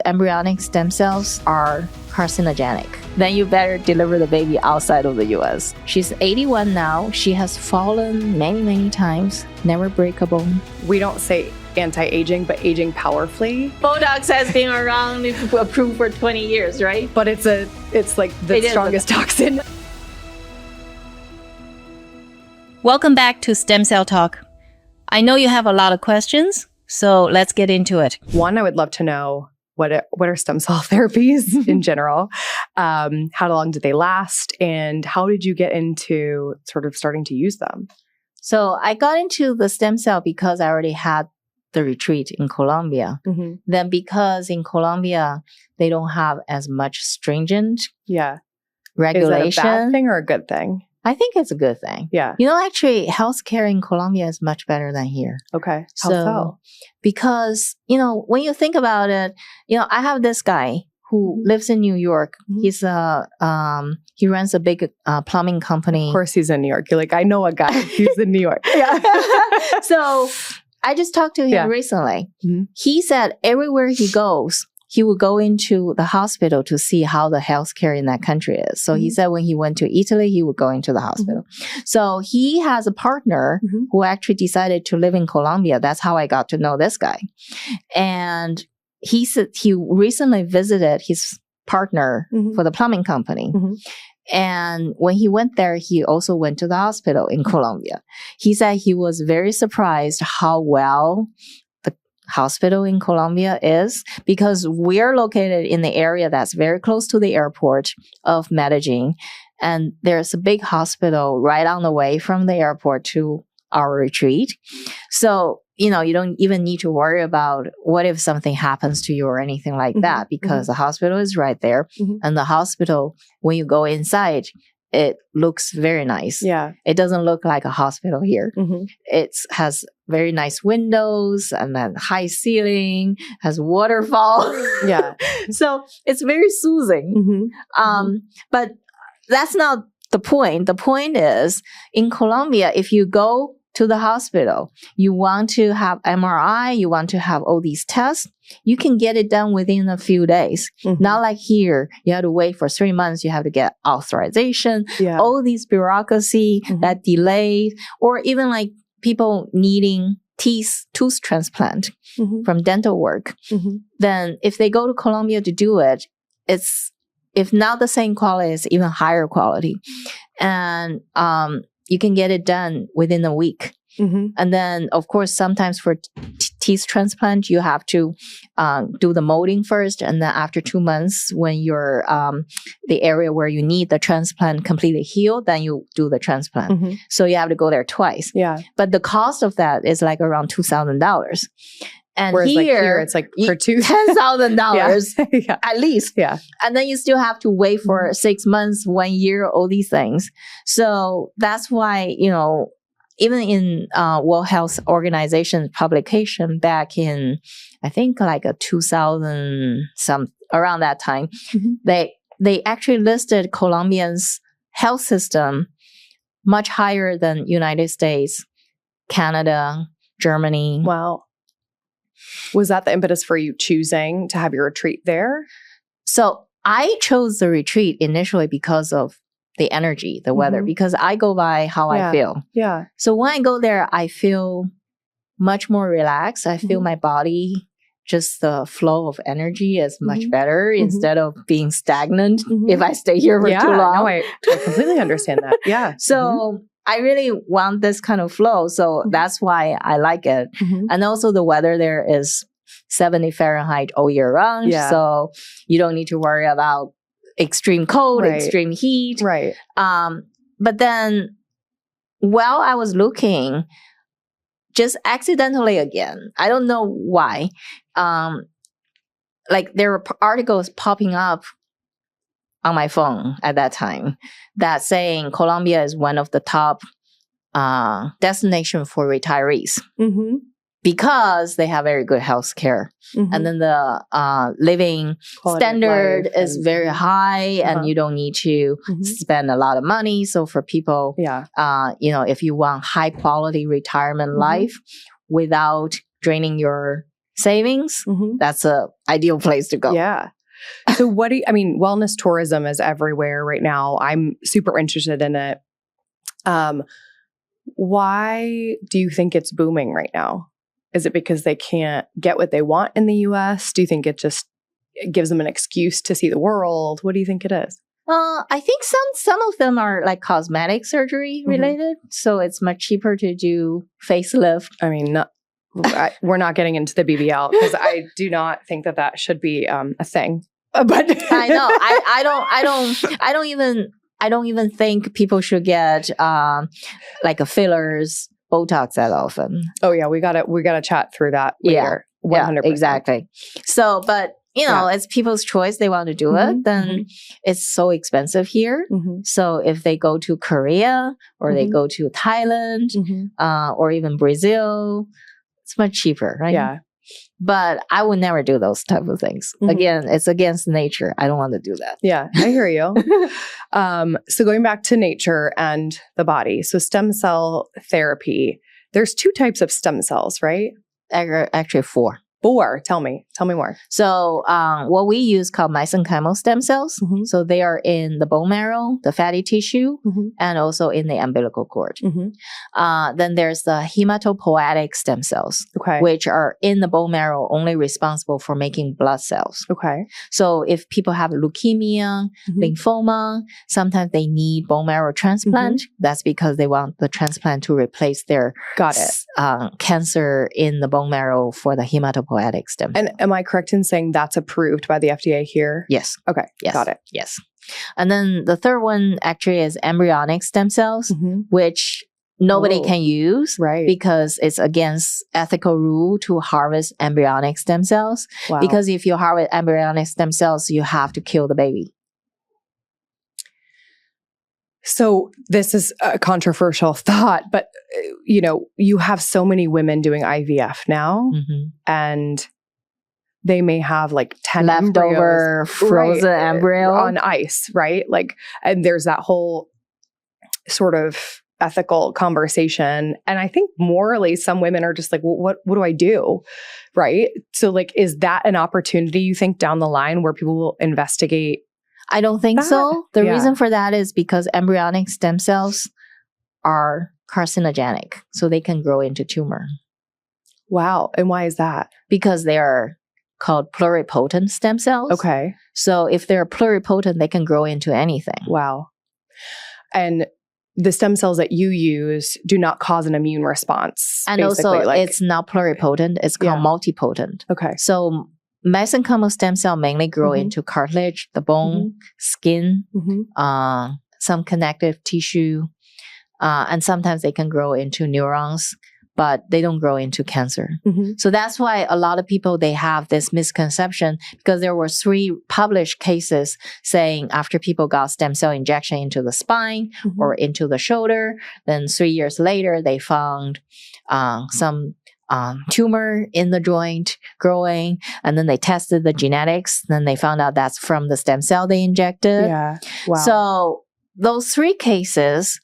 embryonic stem cells are carcinogenic, then you better deliver the baby outside of the US. She's 81 now. She has fallen many, many times, never break a bone. We don't say anti-aging, but aging powerfully. Botox has been around, approved for 20 years, right? But it's like the strongest toxin. Welcome back to Stem Cell Talk. I know you have a lot of questions, so let's get into it. One, I would love to know what are stem cell therapies in general? How long did they last? And how did you get into sort of starting to use them? So I got into the stem cell because I already had the retreat in Colombia. Mm-hmm. Then because in Colombia, they don't have as much stringent regulation. Is that a bad thing or a good thing? I think it's a good thing. Yeah. You know, actually, healthcare in Colombia is much better than here. Okay. How so? Because, you know, when you think about it, you know, I have this guy who lives in New York. Mm-hmm. He runs a big plumbing company. Of course he's in New York. You're like, I know a guy. He's in New York. Yeah. So I just talked to him recently. Mm-hmm. He said everywhere he goes, he would go into the hospital to see how the healthcare in that country is. So he said when he went to Italy, he would go into the hospital. So he has a partner who actually decided to live in Colombia. That's how I got to know this guy. And he said he recently visited his partner for the plumbing company. And when he went there, he also went to the hospital in Colombia. He said he was very surprised how well the hospital in Colombia is, because we're located in the area that's very close to the airport of Medellin. And there's a big hospital right on the way from the airport to our retreat. So, you know, you don't even need to worry about what if something happens to you or anything like that, because the hospital is right there. And the hospital, when you go inside, it looks very nice. Yeah. It doesn't look like a hospital here. It has very nice windows and then high ceiling, has waterfall. Yeah. So it's very soothing. But that's not the point. The point is, in Colombia, if you go to the hospital, you want to have MRI, you want to have all these tests, you can get it done within a few days. Not like here, you have to wait for 3 months, you have to get authorization, all these bureaucracy that delays, or even like people needing tooth transplant from dental work. Then if they go to Colombia to do it, it's, if not the same quality, it's even higher quality. And you can get it done within a week. And then, of course, sometimes for teeth transplant, you have to do the molding first. And then after 2 months, when you're the area where you need the transplant completely healed, then you do the transplant. So you have to go there twice. Yeah. But the cost of that is like around $2,000. And whereas here it's like per tooth, $10,000 at least. Yeah. And then you still have to wait for 6 months, 1 year, all these things. So that's why, you know, even in World Health Organization publication back in, I think like a 2000 around that time, they actually listed Colombians' health system much higher than United States, Canada, Germany. Wow. Was that the impetus for you choosing to have your retreat there? So I chose the retreat initially because of the energy, the weather, because I go by how I feel. Yeah. So when I go there, I feel much more relaxed. I feel my body, just the flow of energy is much better instead of being stagnant if I stay here for too long. No, I completely understand that. Yeah. So I really want this kind of flow. So that's why I like it. And also the weather there is 70 Fahrenheit all year round. Yeah. So you don't need to worry about extreme cold, extreme heat. Right. But then while I was looking, just accidentally again, I don't know why, like there were articles popping up on my phone at that time that saying Colombia is one of the top destination for retirees because they have very good health care. And then the living Quality standard is and very high and you don't need to spend a lot of money. So for people, you know, if you want high quality retirement life without draining your savings, that's a ideal place to go. Yeah. So wellness tourism is everywhere right now. I'm super interested in it. Why do you think it's booming right now? Is it because they can't get what they want in the US? Do you think it gives them an excuse to see the world? What do you think it is? I think some of them are like cosmetic surgery related. So it's much cheaper to do facelift. I mean, we're not getting into the BBL because I do not think that should be a thing. But I know. I don't even think people should get like a fillers, Botox that often. Oh yeah, we gotta chat through that later. 100%. Yeah, exactly. So, but it's people's choice. They want to do it. Then it's so expensive here. So if they go to Korea or they go to Thailand or even Brazil, it's much cheaper, right? Yeah. But I would never do those type of things. Again, it's against nature. I don't want to do that. Yeah, I hear you. So going back to nature and the body. So stem cell therapy. There's 2 types of stem cells, right? Actually 4. 4. Tell me more. So what we use called mesenchymal stem cells. So they are in the bone marrow, the fatty tissue, and also in the umbilical cord. Then there's the hematopoietic stem cells, which are in the bone marrow, only responsible for making blood cells. Okay. So if people have leukemia, lymphoma, sometimes they need bone marrow transplant. That's because they want the transplant to replace their cancer in the bone marrow for the hematopoietic stem. And am I correct in saying that's approved by the FDA here? Yes. Okay. Yes. Got it. Yes. And then the third one actually is embryonic stem cells, which nobody can use because it's against ethical rule to harvest embryonic stem cells. Wow. Because if you harvest embryonic stem cells, you have to kill the baby. So this is a controversial thought, but you have so many women doing IVF now, and they may have like 10 leftover frozen embryo on ice, right? Like, and there's that whole sort of ethical conversation. And I think morally, some women are just like, well, what do I do? Right? So like, is that an opportunity you think down the line where people will investigate? I don't think so. The reason for that is because embryonic stem cells are carcinogenic, so they can grow into tumor. Wow. And why is that? Because they are called pluripotent stem cells. Okay. So if they're pluripotent, they can grow into anything. Wow. And the stem cells that you use do not cause an immune response. And also, it's not pluripotent. It's called multipotent. Okay. So mesenchymal stem cell mainly grow into cartilage, the bone, skin, some connective tissue, and sometimes they can grow into neurons, but they don't grow into cancer. So that's why a lot of people, they have this misconception, because there were 3 published cases saying after people got stem cell injection into the spine or into the shoulder, then 3 years later, they found some tumor in the joint growing, and then they tested the genetics. Then they found out that's from the stem cell they injected. Yeah. Wow. So those 3 cases,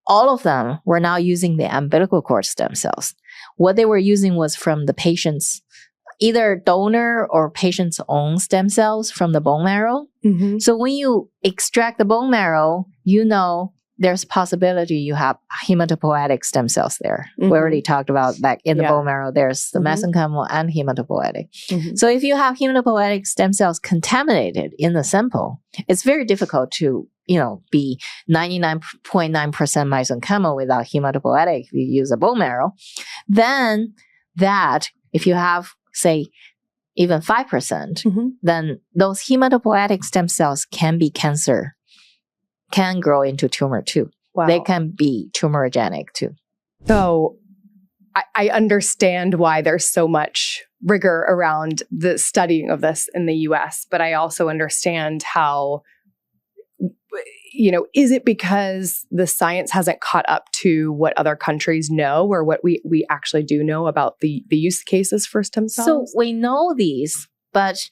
all of them were now using the umbilical cord stem cells. What they were using was from the patient's either donor or patient's own stem cells from the bone marrow. So when you extract the bone marrow, there's a possibility you have hematopoietic stem cells there. We already talked about that in the bone marrow. There's the mesenchymal and hematopoietic. So if you have hematopoietic stem cells contaminated in the sample, it's very difficult to, be 99.9% mesenchymal without hematopoietic if you use a bone marrow. Then if you have, say, even 5%, then those hematopoietic stem cells can be cancer. Can grow into tumor too. Wow. They can be tumorigenic too. So I understand why there's so much rigor around the studying of this in the US, but I also understand how, is it because the science hasn't caught up to what other countries know or what we actually do know about the use cases for stem cells? So we know these, but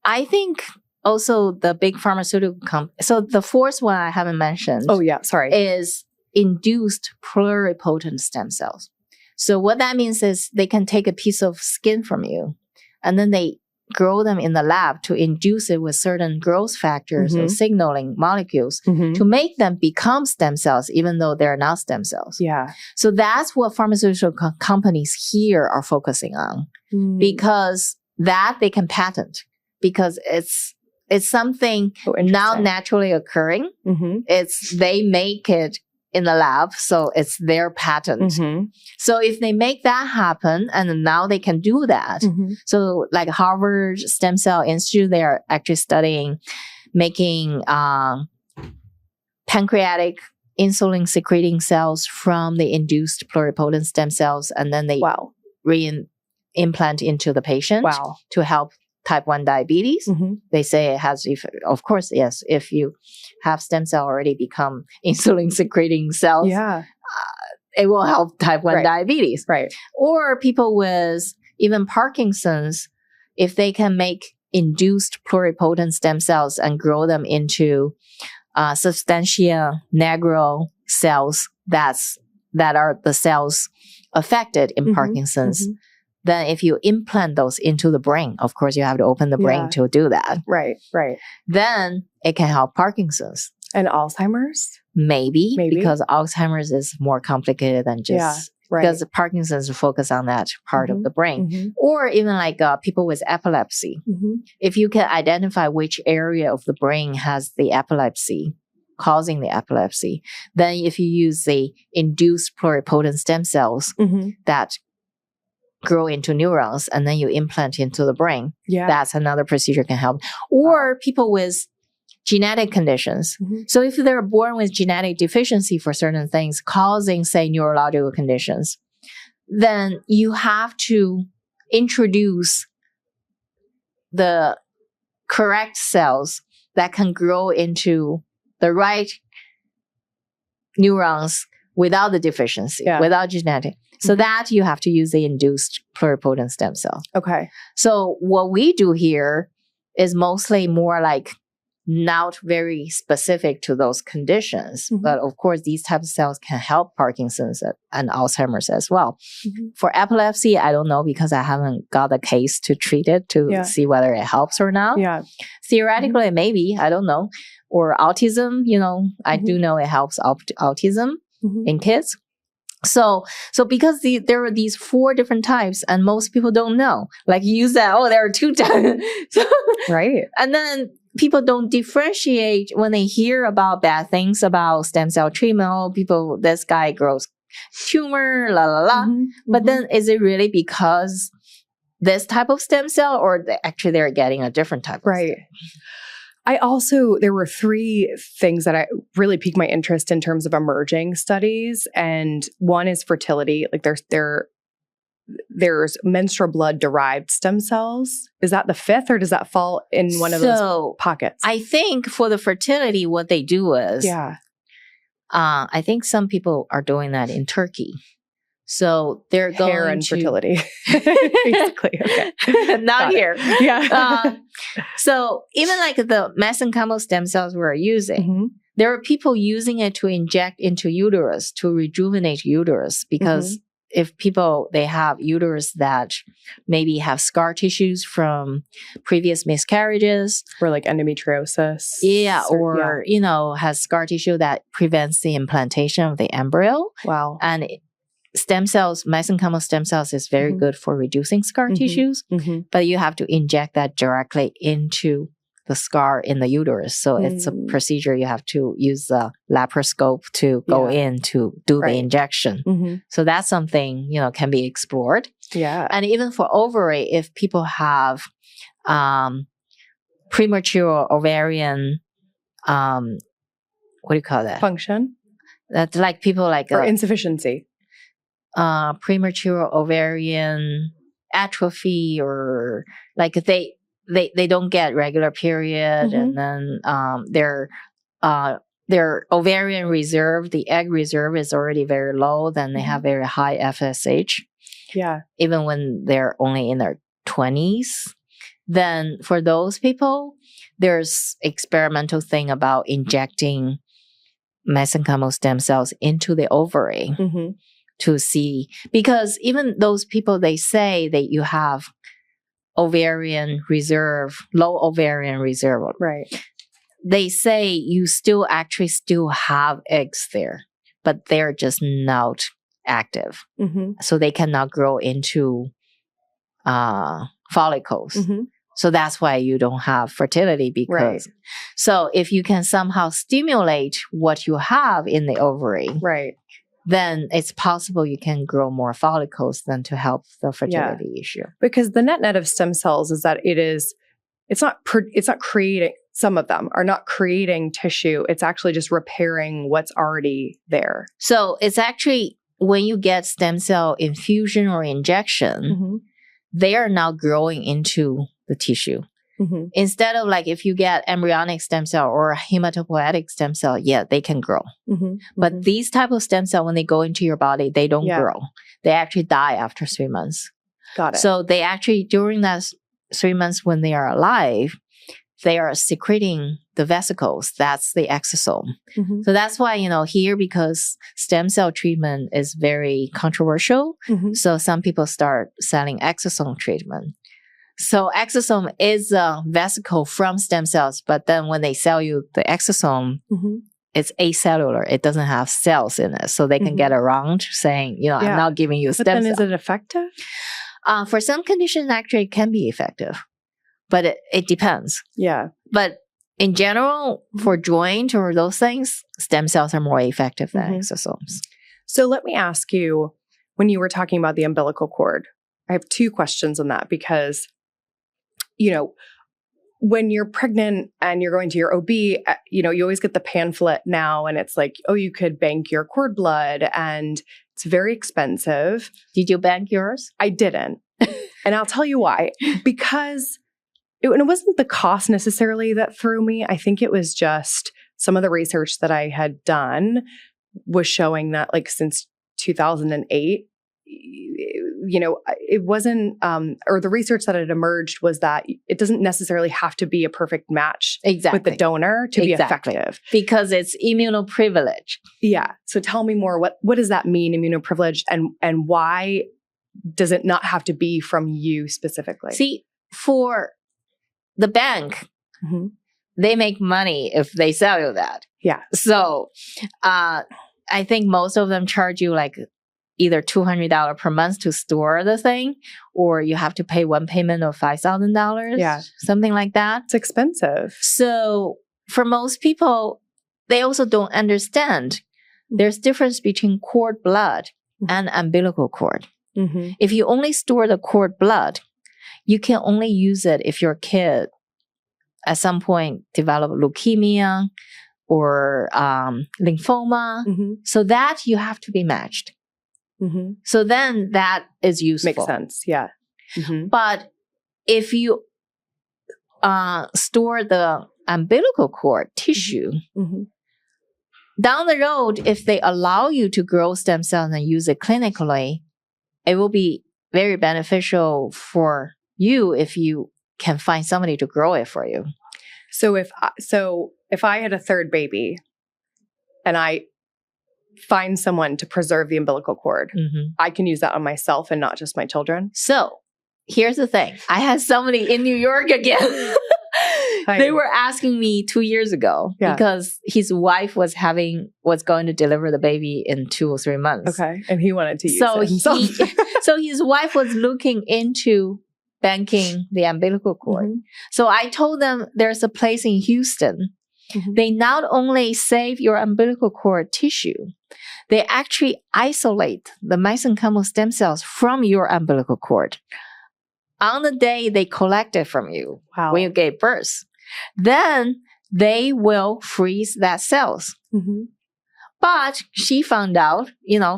I think also the big pharmaceutical so the 4th one I haven't mentioned. Oh yeah, sorry. Is induced pluripotent stem cells. So what that means is they can take a piece of skin from you and then they grow them in the lab to induce it with certain growth factors or signaling molecules to make them become stem cells, even though they're not stem cells. Yeah. So that's what pharmaceutical companies here are focusing on because that they can patent because it's something now naturally occurring. They make it in the lab, so it's their patent. So if they make that happen, and now they can do that. So like Harvard Stem Cell Institute, they are actually studying making pancreatic insulin secreting cells from the induced pluripotent stem cells, and then they implant into the patient to help type 1 diabetes. They say it has, of course, yes, if you have stem cell already become insulin secreting cells, it will help type 1 diabetes. Right. Or people with even Parkinson's, if they can make induced pluripotent stem cells and grow them into substantia nigra cells that are the cells affected in Parkinson's, then if you implant those into the brain, of course, you have to open the brain to do that. Right. Then it can help Parkinson's. And Alzheimer's? Maybe. Because Alzheimer's is more complicated than just... Because Parkinson's focus on that part of the brain. Or even like people with epilepsy. If you can identify which area of the brain has the epilepsy, causing the epilepsy, then if you use the induced pluripotent stem cells that grow into neurons and then you implant into the brain, that's another procedure can help. Or people with genetic conditions. So if they're born with genetic deficiency for certain things causing, say, neurological conditions, then you have to introduce the correct cells that can grow into the right neurons without the deficiency, without genetic. So that you have to use the induced pluripotent stem cell. Okay. So what we do here is mostly more like not very specific to those conditions. But of course, these types of cells can help Parkinson's and Alzheimer's as well. For epilepsy, I don't know because I haven't got a case to treat it to see whether it helps or not. Theoretically, maybe, I don't know. Or autism, I do know it helps autism in kids. So because there are these 4 different types and most people don't know, like you said, there are 2 types. Right. And then people don't differentiate when they hear about bad things about stem cell treatment. This guy grows tumor, la, la, la. But then is it really because this type of stem cell or actually they're getting a different type of stem? There were 3 things that really piqued my interest in terms of emerging studies. And one is fertility. Like there's menstrual blood derived stem cells. Is that the 5th or does that fall in one of those pockets? I think for the fertility, what they do is, I think some people are doing that in Turkey. So they're going hair and fertility, basically. Not here. So even like the mesenchymal stem cells we're using, there are people using it to inject into uterus to rejuvenate uterus because if they have uterus that maybe have scar tissues from previous miscarriages. Or like endometriosis. Or has scar tissue that prevents the implantation of the embryo. Wow. And stem cells, mesenchymal stem cells is very good for reducing scar tissues, but you have to inject that directly into the scar in the uterus. So it's a procedure you have to use the laparoscope to go in to do the injection. So that's something, can be explored. And even for ovary, if people have premature ovarian, what do you call that? Function? That's like people like... Or insufficiency. Premature ovarian atrophy or like they don't get regular period and then their ovarian reserve, the egg reserve is already very low, then they have very high FSH. Even when they're only in their 20s. Then for those people, there's experimental thing about injecting mesenchymal stem cells into the ovary. to see, because even those people, they say that you have ovarian reserve, low ovarian reserve. Right. They say you still have eggs there, but they're just not active. So they cannot grow into follicles. So that's why you don't have fertility, because so if you can somehow stimulate what you have in the ovary, then it's possible you can grow more follicles than to help the fertility issue. Because the net of stem cells is that it's not creating, some of them are not creating tissue. It's actually just repairing what's already there. So it's actually, when you get stem cell infusion or injection, they are now growing into the tissue. Instead of like if you get embryonic stem cell or hematopoietic stem cell, they can grow. But these type of stem cell, when they go into your body, they don't grow. They actually die after 3 months. Got it. So they actually, during that 3 months when they are alive, they are secreting the vesicles. That's the exosome. So that's why, here, because stem cell treatment is very controversial, so some people start selling exosome treatment. So exosome is a vesicle from stem cells, but then when they sell you the exosome, it's acellular. It doesn't have cells in it. So they can get around saying, I'm not giving you stem cells. But then is it effective? For some conditions, actually, it can be effective, but it depends. Yeah. But in general, for joint or those things, stem cells are more effective than exosomes. So let me ask you, when you were talking about the umbilical cord, I have 2 questions on that, because when you're pregnant and you're going to your OB, you always get the pamphlet now, and it's like, oh, you could bank your cord blood, and it's very expensive. Did you bank yours? I didn't. And I'll tell you why. Because it wasn't the cost necessarily that threw me. I think it was just some of the research that I had done was showing that, like, since 2008, it wasn't, or the research that had emerged was that it doesn't necessarily have to be a perfect match with the donor to be effective. Because it's immunoprivileged. Yeah. So tell me more, what does that mean, immunoprivileged, and why does it not have to be from you specifically? See, for the bank, they make money if they sell you that. Yeah. So I think most of them charge you like either $200 per month to store the thing, or you have to pay one payment of $5,000, something like that. It's expensive. So for most people, they also don't understand there's difference between cord blood and umbilical cord. If you only store the cord blood, you can only use it if your kid at some point develop leukemia or lymphoma. So that you have to be matched. So then that is useful. Makes sense. Yeah. But if you store the umbilical cord tissue, down the road, if they allow you to grow stem cells and use it clinically, it will be very beneficial for you if you can find somebody to grow it for you. So if I had a third baby and I find someone to preserve the umbilical cord, I can use that on myself and not just my children. So here's the thing. I had somebody in New York again. They were asking me 2 years ago because his wife was going to deliver the baby in 2 or 3 months. Okay. And he wanted to use it himself. So his wife was looking into banking the umbilical cord. So I told them there's a place in Houston. They not only save your umbilical cord tissue, they actually isolate the mesenchymal stem cells from your umbilical cord on the day they collect it from you when you gave birth. Then they will freeze that cells. But she found out,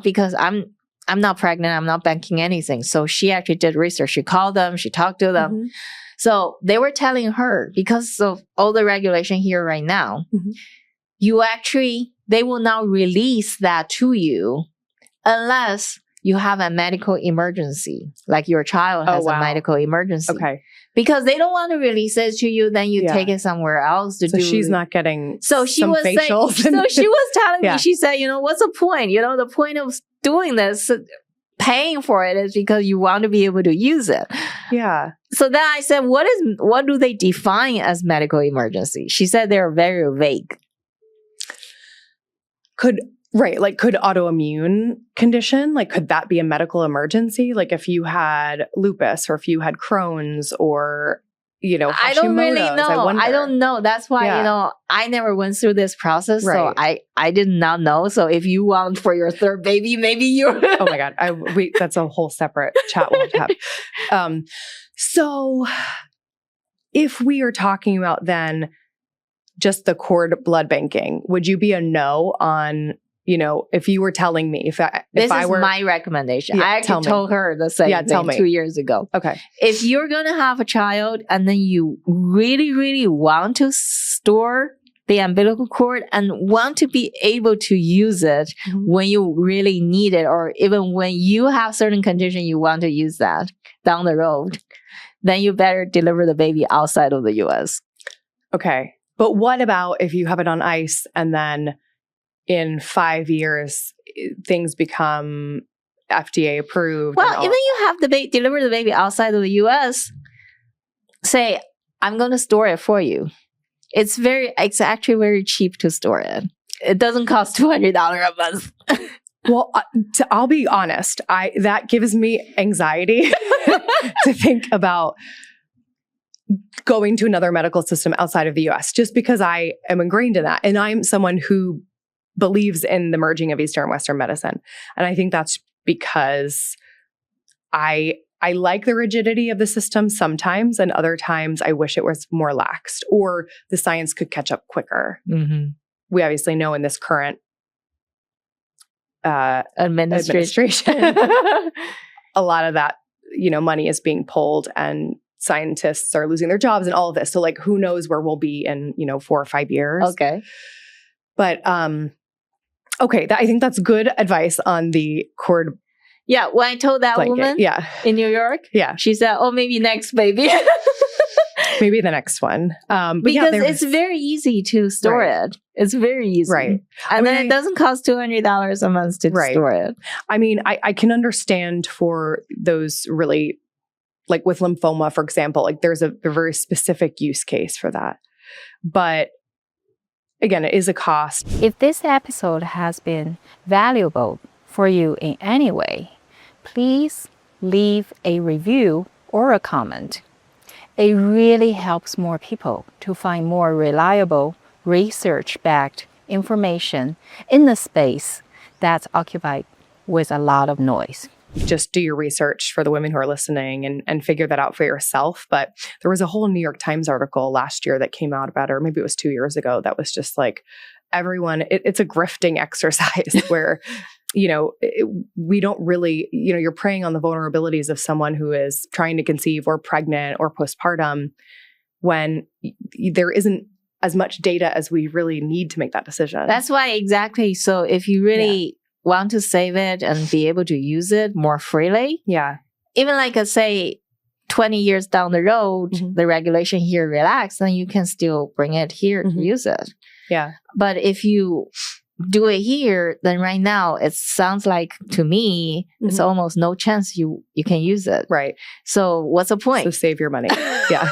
because I'm not pregnant, I'm not banking anything. So she actually did research. She called them, she talked to them. So they were telling her, because of all the regulation here right now, they will now release that to you unless you have a medical emergency, like your child has a medical emergency. Okay. Because they don't want to release it to you, then you take it somewhere else to do. So she's not getting so she was facials. So she was telling me, she said, what's the point? The point of doing this, paying for it is because you want to be able to use it. Yeah. So then I said, what do they define as medical emergency? She said they're very vague. Could autoimmune condition, could that be a medical emergency? Like if you had lupus or if you had Crohn's or, Hashimoto's, I don't really know. I don't know. That's why, I never went through this process. So I did not know. So if you want for your third baby, maybe you. Oh my God. That's a whole separate chat we'll have. So if we are talking about then just the cord blood banking, would you be a no on, if you were telling me, if I were my recommendation, I actually told her the same thing 2 years ago. Okay. If you're going to have a child and then you really, really want to store the umbilical cord and want to be able to use it when you really need it, or even when you have certain condition, you want to use that down the road, then you better deliver the baby outside of the US. Okay. But what about if you have it on ice and then in 5 years, things become FDA approved? Well, even you have deliver the baby outside of the US, say, I'm going to store it for you. It's actually very cheap to store it. It doesn't cost $200 a month. Well, I'll be honest. That gives me anxiety to think about going to another medical system outside of the US, just because I am ingrained in that. And I'm someone who believes in the merging of Eastern and Western medicine. And I think that's because I like the rigidity of the system sometimes, and other times I wish it was more laxed or the science could catch up quicker. Mm-hmm. We obviously know in this current administration, a lot of that, money is being pulled and scientists are losing their jobs and all of this. So who knows where we'll be in, 4 or 5 years. Okay. But, okay. I think that's good advice on the cord. Yeah. When I told that woman in New York, she said, oh, maybe next baby. Maybe the next one. But because it's very easy to store it. It's very easy. Right. And then it doesn't cost $200 a month to store it. I mean, I can understand for those really, with lymphoma, for example, there's a very specific use case for that. But again, it is a cost. If this episode has been valuable for you in any way, please leave a review or a comment. It really helps more people to find more reliable, research-backed information in the space that's occupied with a lot of noise. Just do your research for the women who are listening and figure that out for yourself. But there was a whole New York Times article last year that came out about, or maybe it was 2 years ago, that was just everyone, it's a grifting exercise where, we don't really, you're preying on the vulnerabilities of someone who is trying to conceive or pregnant or postpartum when there isn't as much data as we really need to make that decision. That's why exactly. So if you really want to save it and be able to use it more freely. Yeah. Even say 20 years down the road, the regulation here relaxed, then you can still bring it here to use it. Yeah. But if you do it here, then right now it sounds like to me, it's almost no chance you can use it. Right. So what's the point? So save your money. Yeah.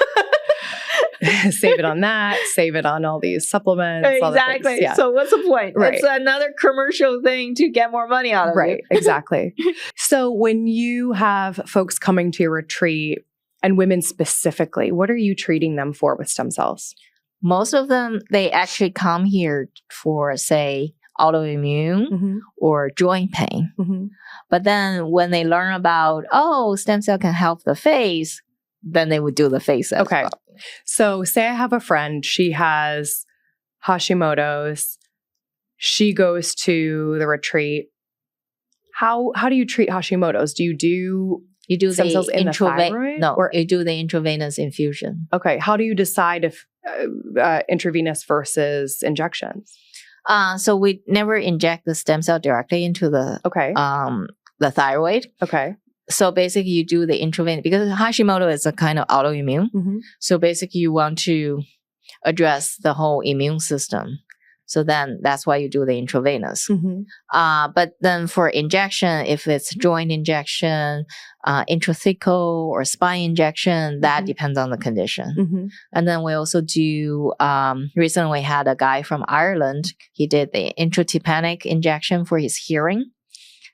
Save it on that. Save it on all these supplements. Exactly. Yeah. So what's the point? Right. It's another commercial thing to get more money out of it. Right. Exactly. So when you have folks coming to your retreat, and women specifically, what are you treating them for with stem cells? Most of them, they actually come here for, say, autoimmune or joint pain. But then when they learn about, stem cell can help the face, then they would do the face as well. So say I have a friend, she has Hashimoto's, she goes to the retreat. How do you treat Hashimoto's? Do you do stem cells in the thyroid? No, or you do the intravenous infusion. Okay. How do you decide if intravenous versus injections? So we never inject the stem cell directly into the the thyroid. Okay. So basically you do the intravenous, because Hashimoto is a kind of autoimmune. Mm-hmm. So basically you want to address the whole immune system. So then that's why you do the intravenous. Mm-hmm. But then for injection, if it's joint injection, intrathecal or spine injection, that depends on the condition. Mm-hmm. And then we also do, recently we had a guy from Ireland. He did the intratympanic injection for his hearing.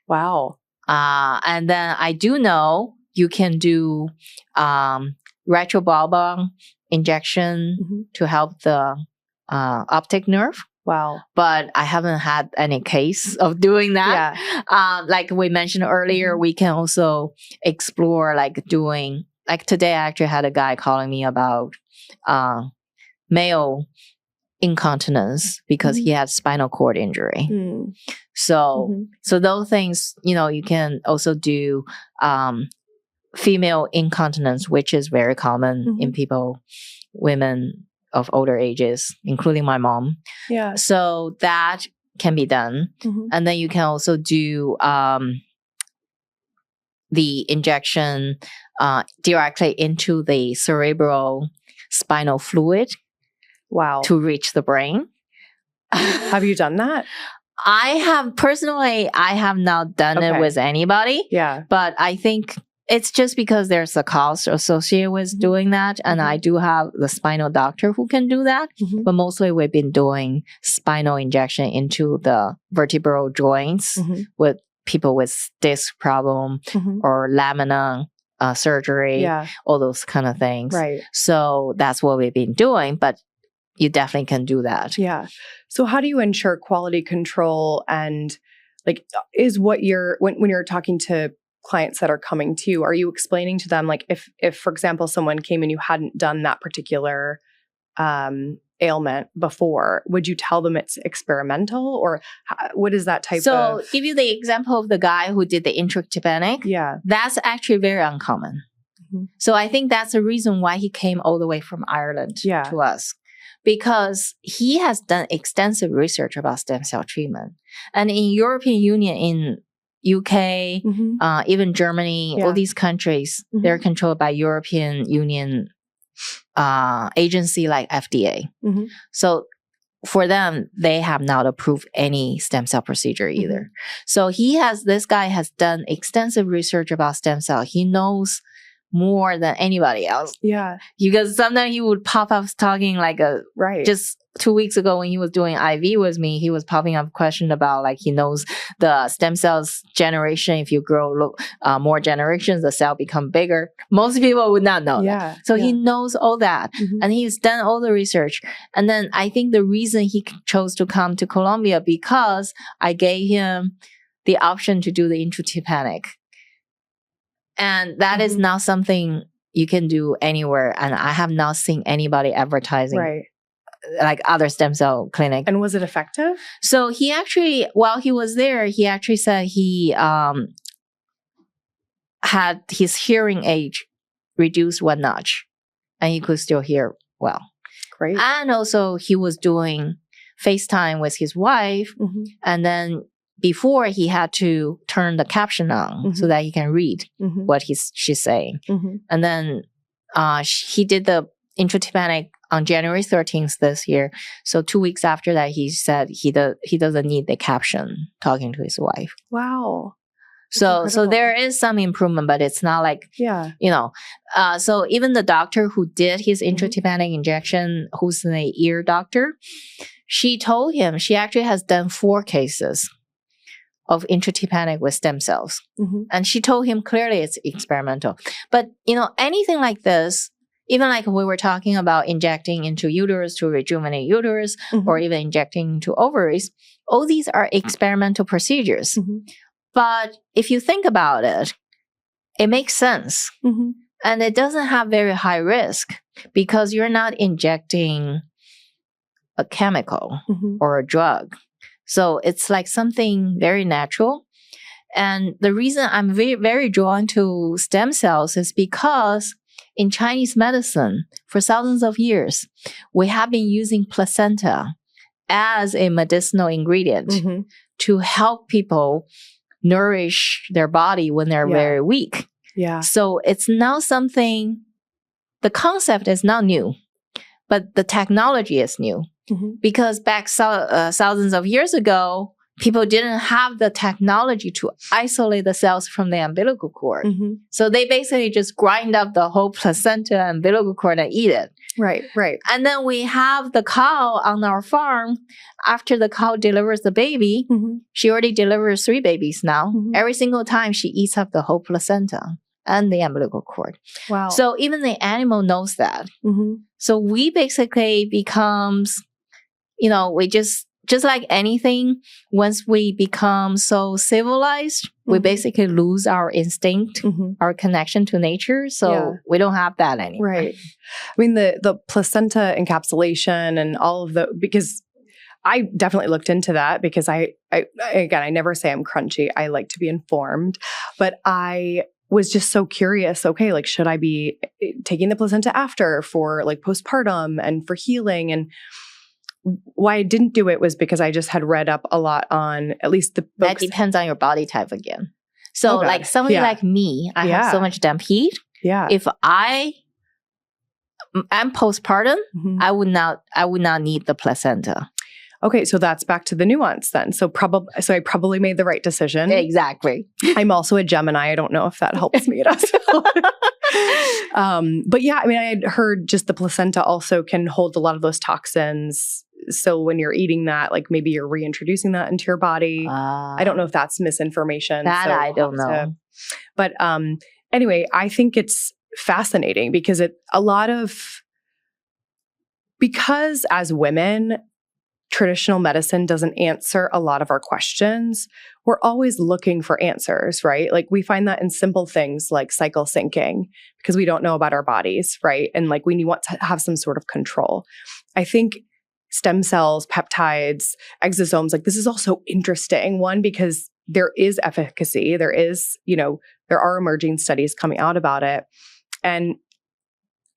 Wow. And then I do know you can do retrobulbar injection to help the optic nerve. Wow. But I haven't had any case of doing that. Yeah. Like we mentioned earlier, we can also explore like doing, like today I actually had a guy calling me about male incontinence because he had spinal cord injury. So those things, you know, you can also do female incontinence, which is very common in people, women of older ages, including my mom. Yeah. So that can be done. And then you can also do the injection directly into the cerebrospinal fluid. Wow. To reach the brain. Have you done that? I have not done it with anybody. Yeah. But I think it's just because there's a cost associated with doing that. And I do have the spinal doctor who can do that. But mostly we've been doing spinal injection into the vertebral joints with people with disc problem or lamina surgery, all those kind of things. Right. So that's what we've been doing. But you definitely can do that. Yeah. So how do you ensure quality control, and like is what you're when you're talking to clients that are coming to you, are you explaining to them, like if for example someone came and you hadn't done that particular ailment before, would you tell them it's experimental, or what is that type of? So give you the example of the guy who did the intratympanic. Yeah. That's actually very uncommon. So I think that's the reason why he came all the way from Ireland to us. Because he has done extensive research about stem cell treatment. And in European Union, in UK, even Germany, all these countries, they're controlled by European Union agency like FDA. So for them, they have not approved any stem cell procedure either. So this guy has done extensive research about stem cell. He knows more than anybody else. Yeah. Because sometimes he would pop up talking like just 2 weeks ago when he was doing IV with me, he was popping up question about like he knows the stem cells generation. If you grow more generations, the cell become bigger. Most people would not know that. So he knows all that. And he's done all the research. And then I think the reason he chose to come to Colombia because I gave him the option to do the intratympanic. And that is not something you can do anywhere. And I have not seen anybody advertising like other stem cell clinic. And was it effective? So he actually, while he was there, he actually said he had his hearing aid reduced 1 notch and he could still hear well. Great. And also he was doing FaceTime with his wife. And then before he had to turn the caption on so that he can read what she's saying. And then he did the intratympanic on January 13th this year. So 2 weeks after that, he said he doesn't need the caption talking to his wife. Wow. So there is some improvement, but it's not like, you know. So even the doctor who did his intratympanic injection, who's the ear doctor, she told him she actually has done 4 cases of intratympanic with stem cells. And she told him clearly it's experimental. But, you know, anything like this, even like we were talking about injecting into uterus to rejuvenate uterus or even injecting into ovaries, all these are experimental procedures. But if you think about it, it makes sense. And it doesn't have very high risk because you're not injecting a chemical or a drug. So it's like something very natural. And the reason I'm very, very drawn to stem cells is because in Chinese medicine, for thousands of years, we have been using placenta as a medicinal ingredient to help people nourish their body when they're very weak. Yeah. So it's not something, the concept is not new, but the technology is new. Because back thousands of years ago, people didn't have the technology to isolate the cells from the umbilical cord. So they basically just grind up the whole placenta and umbilical cord and eat it. Right. And then we have the cow on our farm. After the cow delivers the baby, she already delivers 3 babies now. Every single time she eats up the whole placenta and the umbilical cord. Wow. So even the animal knows that. So we basically becomes, we just like anything, once we become so civilized, we basically lose our instinct, our connection to nature. So we don't have that anymore. Right. I mean, the placenta encapsulation and all of because I definitely looked into that because I never say I'm crunchy. I like to be informed, but I was just so curious. Okay, like, should I be taking the placenta after for like postpartum and for healing? And why I didn't do it was because I just had read up a lot on at least the books. That depends on your body type again. So like somebody like me, I have so much damp heat. Yeah. If I'm postpartum, I would not need the placenta. Okay, so that's back to the nuance then. So I probably made the right decision. Exactly. I'm also a Gemini. I don't know if that helps me at all. But yeah, I mean, I had heard just the placenta also can hold a lot of those toxins. So when you're eating that, like maybe you're reintroducing that into your body. I don't know if that's misinformation. That I don't know. But anyway, I think it's fascinating because because as women, traditional medicine doesn't answer a lot of our questions. We're always looking for answers, right? Like we find that in simple things like cycle syncing because we don't know about our bodies, right? And like we want to have some sort of control. I think stem cells, peptides, exosomes, like this is also interesting. One, because there is efficacy. There is, there are emerging studies coming out about it. And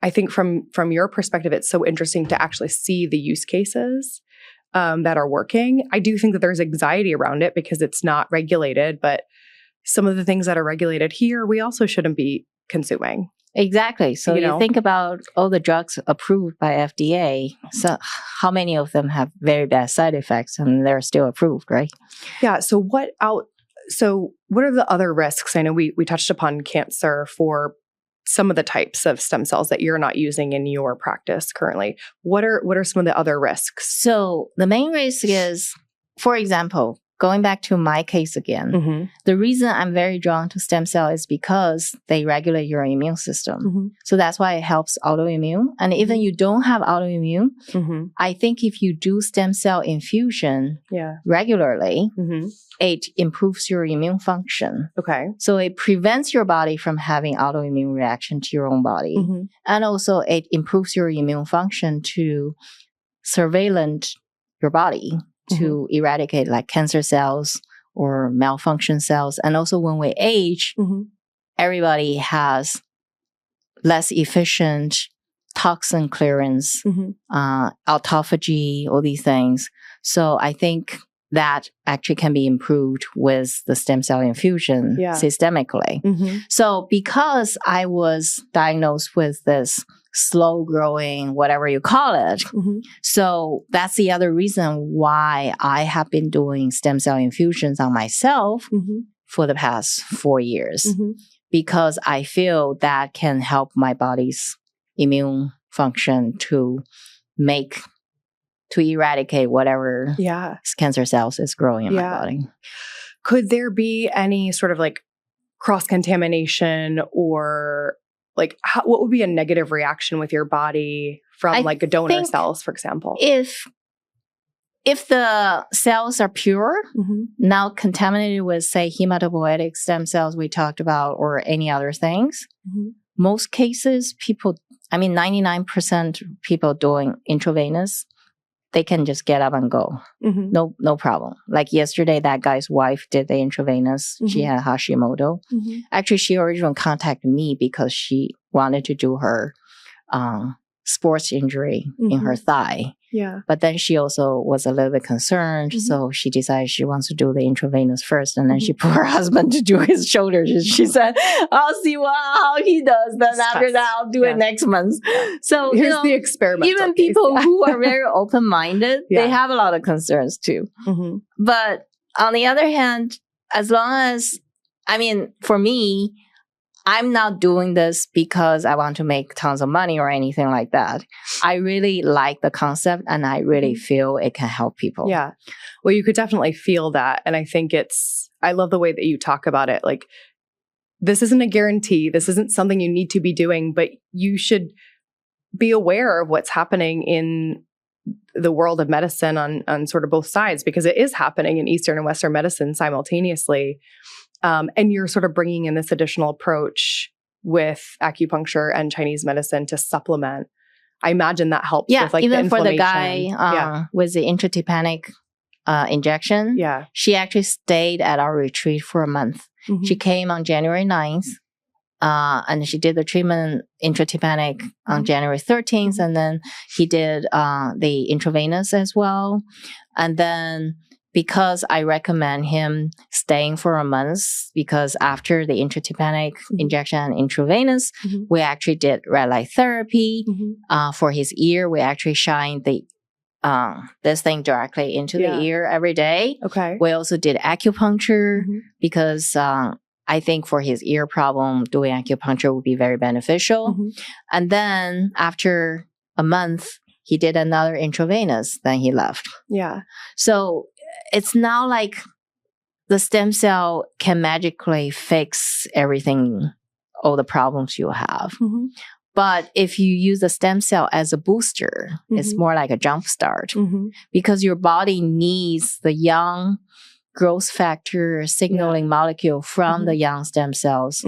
I think from your perspective, it's so interesting to actually see the use cases that are working. I do think that there's anxiety around it because it's not regulated, but some of the things that are regulated here, we also shouldn't be consuming. Exactly. So you think about all the drugs approved by FDA. So how many of them have very bad side effects and they're still approved, right? Yeah. So what are the other risks? I know we touched upon cancer for some of the types of stem cells that you're not using in your practice currently. What are some of the other risks? So the main risk is, for example, going back to my case again, the reason I'm very drawn to stem cell is because they regulate your immune system. So that's why it helps autoimmune. And even you don't have autoimmune, I think if you do stem cell infusion regularly, it improves your immune function. Okay. So it prevents your body from having autoimmune reaction to your own body. And also it improves your immune function to surveillance your body to eradicate like cancer cells or malfunction cells. And also when we age, everybody has less efficient toxin clearance, autophagy, all these things. So I think that actually can be improved with the stem cell infusion systemically. So because I was diagnosed with this slow growing, whatever you call it, so that's the other reason why I have been doing stem cell infusions on myself for the past 4 years, because I feel that can help my body's immune function to eradicate whatever cancer cells is growing in my body. Could there be any sort of like cross-contamination or like what would be a negative reaction with your body from like a donor cells, for example? If the cells are pure, not contaminated with, say, hematopoietic stem cells we talked about or any other things, most cases 99% people doing intravenous, they can just get up and go. No problem. Like yesterday, that guy's wife did the intravenous. She had Hashimoto. Actually, she originally contacted me because she wanted to do her sports injury in her thigh. Yeah. But then she also was a little bit concerned. So she decided she wants to do the intravenous first. And then she put her husband to do his shoulders. She said, I'll see how he does. Then after that, I'll do it next month. So, here's the experiment. Even people who are very open-minded, they have a lot of concerns too. But on the other hand, as long as, I mean, for me, I'm not doing this because I want to make tons of money or anything like that. I really like the concept and I really feel it can help people. Yeah. Well, you could definitely feel that. And I think I love the way that you talk about it. Like, this isn't a guarantee. This isn't something you need to be doing, but you should be aware of what's happening in the world of medicine on sort of both sides, because it is happening in Eastern and Western medicine simultaneously. And you're sort of bringing in this additional approach with acupuncture and Chinese medicine to supplement. I imagine that helps with like even the for the inflammation. guy with the intratympanic injection. Yeah. She actually stayed at our retreat for a month. She came on January 9th. And she did the treatment intratympanic on January 13th. And then he did the intravenous as well. And then because I recommend him staying for a month, because after the intratympanic injection and intravenous, we actually did red light therapy. For his ear, we actually shined the this thing directly into the ear every day. Okay. We also did acupuncture because I think for his ear problem, doing acupuncture would be very beneficial. And then after a month, he did another intravenous, then he left. Yeah. So it's not like the stem cell can magically fix everything, all the problems you have. But if you use the stem cell as a booster, it's more like a jump start because your body needs the young growth factor signaling molecule from the young stem cells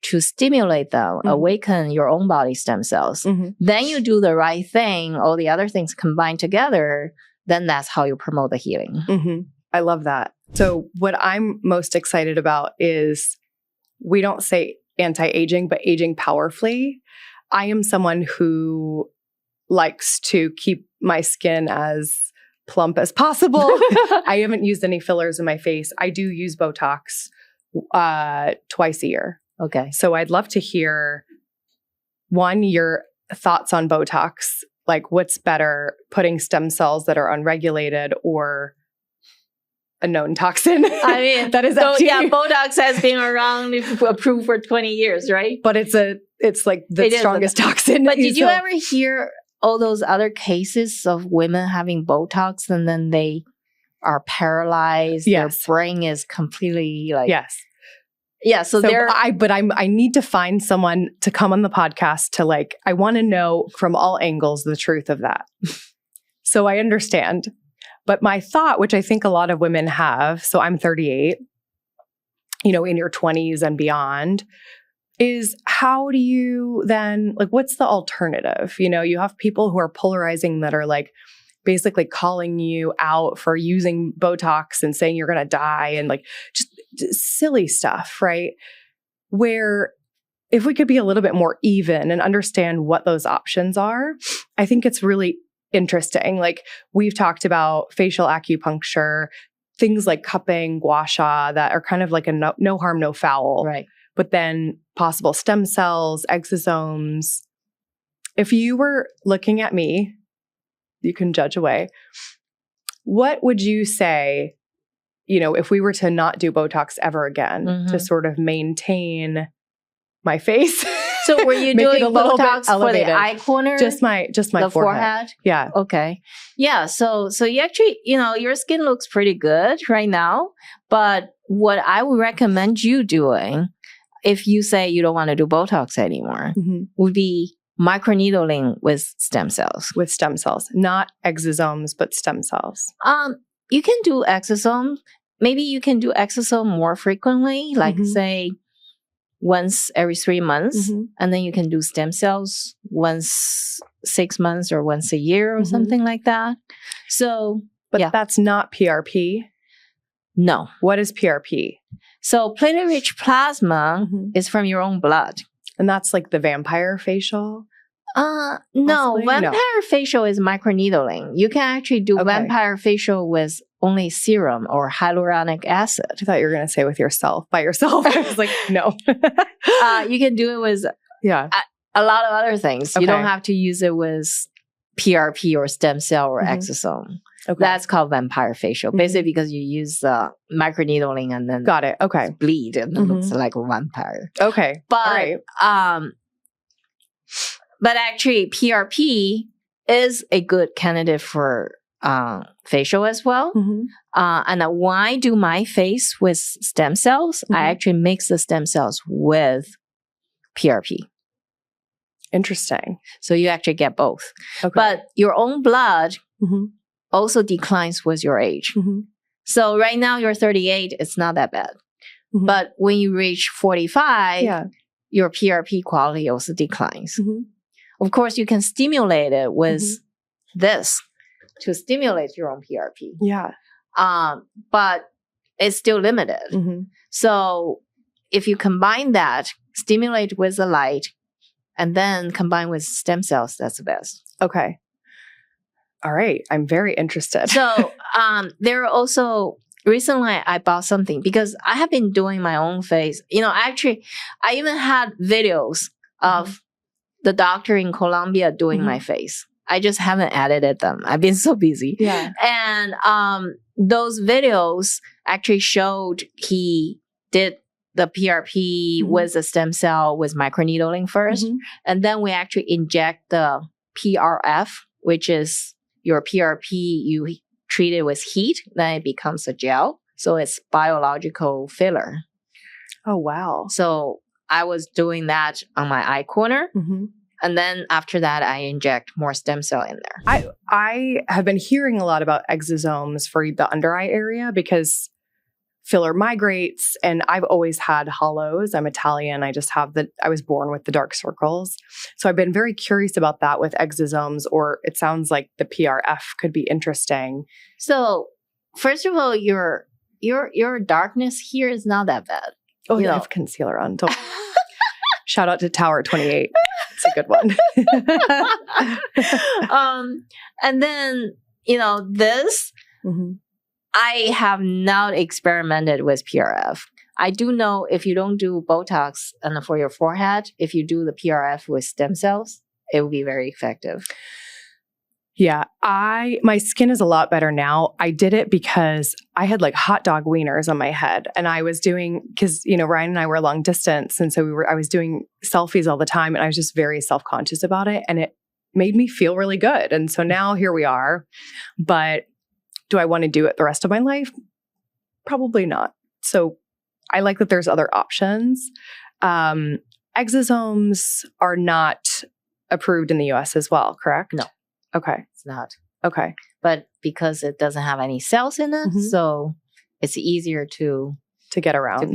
to stimulate them, awaken your own body stem cells. Then you do the right thing, all the other things combined together, then that's how you promote the healing. I love that. So what I'm most excited about is we don't say anti-aging, but aging powerfully. I am someone who likes to keep my skin as plump as possible. I haven't used any fillers in my face. I do use Botox twice a year. Okay. So I'd love to hear, one, your thoughts on Botox. Like, what's better, putting stem cells that are unregulated or a known toxin? I mean, that is up to you. Botox has been around, approved for 20 years, right? But it's like the strongest toxin. But did you ever hear all those other cases of women having Botox and then they are paralyzed? Yes. Their brain is completely like... Yes. Yeah, so I need to find someone to come on the podcast to like, I want to know from all angles the truth of that. So I understand. But my thought, which I think a lot of women have, so I'm 38, in your 20s and beyond, is how do you then, like, what's the alternative? You have people who are polarizing that are like basically calling you out for using Botox and saying you're going to die and like just silly stuff, right? Where if we could be a little bit more even and understand what those options are, I think it's really interesting. Like, we've talked about facial acupuncture, things like cupping, gua sha, that are kind of like a no harm, no foul. Right. But then possible stem cells, exosomes. If you were looking at me, you can judge away. What would you say, if we were to not do Botox ever again to sort of maintain my face? So were you doing Botox for the eye corner? Just my forehead? Yeah. Okay. Yeah. So you actually, your skin looks pretty good right now. But what I would recommend you doing, if you say you don't want to do Botox anymore, would be microneedling with stem cells. With stem cells, not exosomes, but stem cells. You can do exosomes. Maybe you can do exosome more frequently, like say once every 3 months, and then you can do stem cells once 6 months or once a year or something like that. So, but that's not PRP. No. What is PRP? So platelet-rich plasma is from your own blood. And that's like the vampire facial? No, Possibly? vampire facial is microneedling. You can actually do Okay. vampire facial with only serum or hyaluronic acid. I thought you were going to say with yourself, by yourself. I was like, no. You can do it with Yeah. a lot of other things. You don't Okay. have to use it with PRP or stem cell or Mhm. exosome. Okay. That's called vampire facial. Mhm. Basically because you use microneedling and then Got it. Okay. bleed and it looks like a vampire. Okay. But All right. but actually PRP is a good candidate for facial as well. Mhm. And when I do my face with stem cells, I Mhm. actually mix the stem cells with PRP. Interesting. So you actually get both. Okay. But your own blood Mhm. also declines with your age. Mhm. So right now you're 38, it's not that bad. Mhm. But when you reach 45, Yeah. your PRP quality also declines. Mhm. Of course, you can stimulate it with Mm-hmm. this to stimulate your own PRP. Yeah. But it's still limited. Mhm. So if you combine that, stimulate with the light, and then combine with stem cells, that's the best. Okay. All right. I'm very interested. So there are also recently I bought something because I have been doing my own face. Actually, I even had videos of the doctor in Colombia doing my face. I just haven't edited them. I've been so busy. Yeah. And those videos actually showed he did the PRP with the stem cell with microneedling first. Mhm. And then we actually inject the PRF, which is your PRP, you treat it with heat, then it becomes a gel. So it's biological filler. Oh, wow. So I was doing that on my eye corner. Mhm. And then after that, I inject more stem cell in there. I have been hearing a lot about exosomes for the under eye area because filler migrates, and I've always had hollows. I'm Italian. I was born with the dark circles. So I've been very curious about that with exosomes, or it sounds like the PRF could be interesting. So first of all, your darkness here is not that bad. Oh, You yeah, I know. have concealer on. Don't- Shout out to Tower 28. It's a good one. And then, this, Mhm. I have not experimented with PRF. I do know if you don't do Botox for your forehead, if you do the PRF with stem cells, it will be very effective. Yeah, my skin is a lot better now. I did it because I had like hot dog wieners on my head, and I was doing, because Ryan and I were long distance, and so I was doing selfies all the time, and I was just very self-conscious about it, and it made me feel really good. And so now here we are. But do I want to do it the rest of my life? Probably not. So I like that there's other options. Exosomes are not approved in the US as well, correct? No. Okay. It's not. Okay. But because it doesn't have any cells in it, Mhm. so it's easier to get around.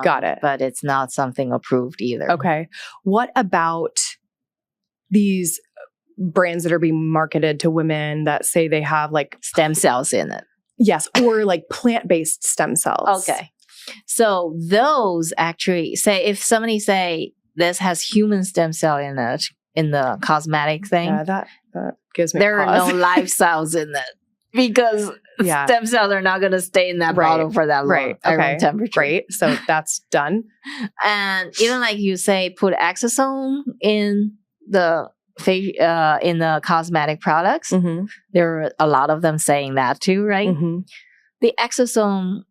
Got it. But it's not something approved either. Okay. What about these brands that are being marketed to women that say they have like Stem cells in it. yes, or like plant-based stem cells? Okay. So those actually if somebody say this has human stem cell in it, in the cosmetic thing, Yeah, that gives me there a are pause. no life cells in it because Yeah. stem cells are not going to stay in that Right. bottle for that long Right. at room Okay. temperature. Great. So that's done. And even like you say, put exosome in the cosmetic products. Mm-hmm. There are a lot of them saying that too, right? Mm-hmm. The exosome,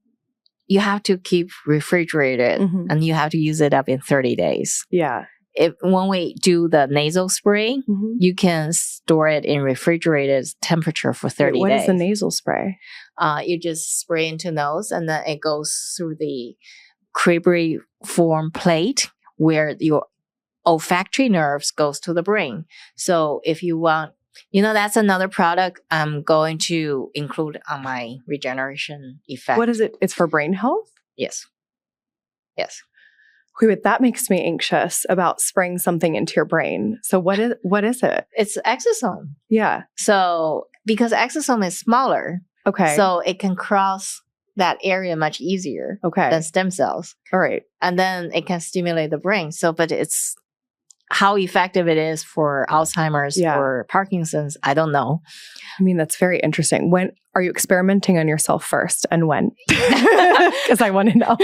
you have to keep refrigerated Mhm. and you have to use it up in 30 days. Yeah. When we do the nasal spray, Mm-hmm. you can store it in refrigerated temperature for 30 What days. is the nasal spray? You just spray into nose and then it goes through the cribriform plate where your olfactory nerves goes to the brain. So if you want, that's another product I'm going to include on my regeneration effect. What is it? It's for brain health? Yes. Yes. Wait, but that makes me anxious about spraying something into your brain. So what is it? It's exosome. Yeah. So because exosome is smaller, Okay. so it can cross that area much easier okay. than stem cells. All right. And then it can stimulate the brain. So, but it's how effective it is for Alzheimer's or Parkinson's, I don't know. I mean, that's very interesting. When are you experimenting on yourself first and when? Because I want to know.